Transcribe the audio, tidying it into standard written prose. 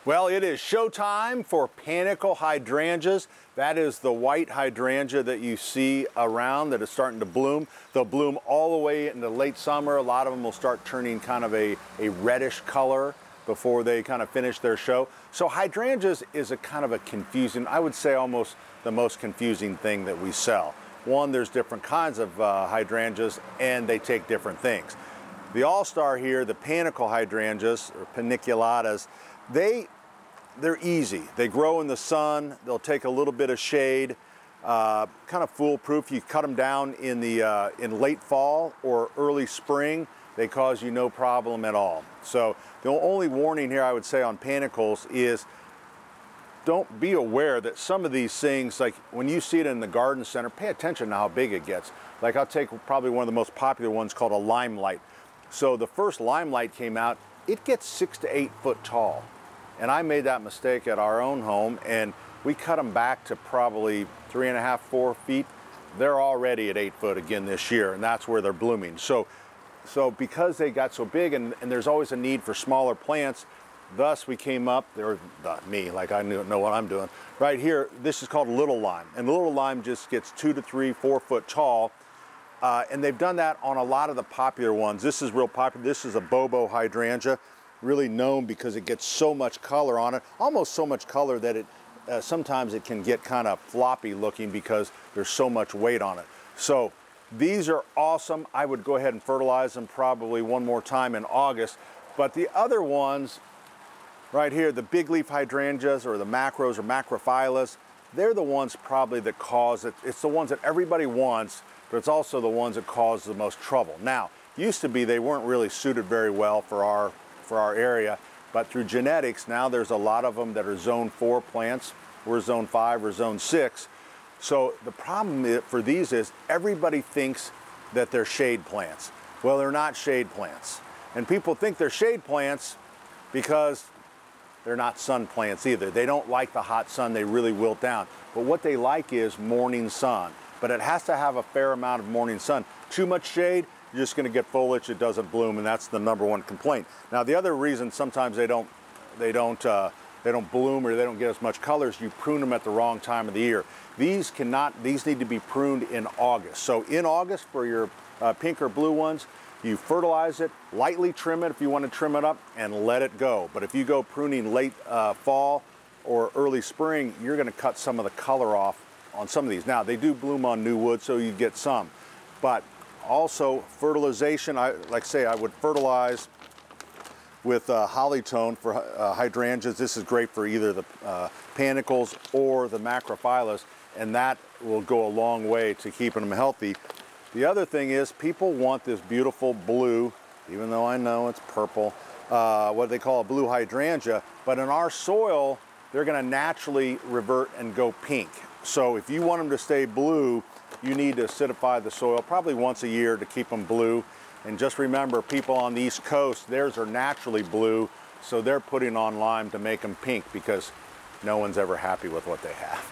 Well, it is showtime for Panicle Hydrangeas. That is the white hydrangea that you see around that is starting to bloom. They'll bloom all the way into late summer. A lot of them will start turning kind of a reddish color before they kind of finish their show. So hydrangeas is a kind of a confusing, I would say almost the most confusing thing that we sell. One, there's different kinds of hydrangeas and they take different things. The all-star here, the Panicle Hydrangeas, or paniculatas, they're easy. They grow in the sun. They'll take a little bit of shade, kind of foolproof. You cut them down in late fall or early spring, they cause you no problem at all. So the only warning here I would say on panicles is don't be aware that some of these things, like when you see it in the garden center, pay attention to how big it gets. Like I'll take probably one of the most popular ones called a Limelight. So the first Limelight came out, it gets 6 to 8 foot tall. And I made that mistake at our own home, and we cut them back to probably 3.5, 4 feet. They're already at 8 foot again this year, and that's where they're blooming. So because they got so big, and there's always a need for smaller plants, thus we came up, or not me, like I know what I'm doing. Right here, this is called Little Lime, and Little Lime just gets 2 to 3, 4 foot tall. And they've done that on a lot of the popular ones. This is real popular. This is a Bobo hydrangea, really known because it gets so much color on it, almost so much color that it sometimes it can get kind of floppy looking because there's so much weight on it. So these are awesome. I would go ahead and fertilize them probably one more time in August. But the other ones right here, the big leaf hydrangeas or the macros or macrophyllus, they're the ones probably that cause it. It's the ones that everybody wants, but it's also the ones that cause the most trouble. Now, used to be they weren't really suited very well for our area, but through genetics, now there's a lot of them that are zone 4 plants. We're zone 5 or zone 6. So the problem for these is everybody thinks that they're shade plants. Well, they're not shade plants. And people think they're shade plants because they're not sun plants either. They don't like the hot sun, they really wilt down. But what they like is morning sun. But it has to have a fair amount of morning sun. Too much shade, you're just going to get foliage, it doesn't bloom, and that's the #1 complaint. Now the other reason sometimes they don't bloom or they don't get as much color is you prune them at the wrong time of the year. These need to be pruned in August. So in August for your pink or blue ones, you fertilize it, lightly trim it if you want to trim it up, and let it go. But if you go pruning late fall or early spring, you're going to cut some of the color off on some of these. Now they do bloom on new wood, so you get some, but also fertilization, like I say, I would fertilize with Hollytone for hydrangeas. This is great for either the panicles or the macrophyllus, and that will go a long way to keeping them healthy. The other thing is people want this beautiful blue, even though I know it's purple, what they call a blue hydrangea, but in our soil, they're gonna naturally revert and go pink. So if you want them to stay blue, you need to acidify the soil probably once a year to keep them blue. And just remember, people on the East Coast, theirs are naturally blue, so they're putting on lime to make them pink because no one's ever happy with what they have.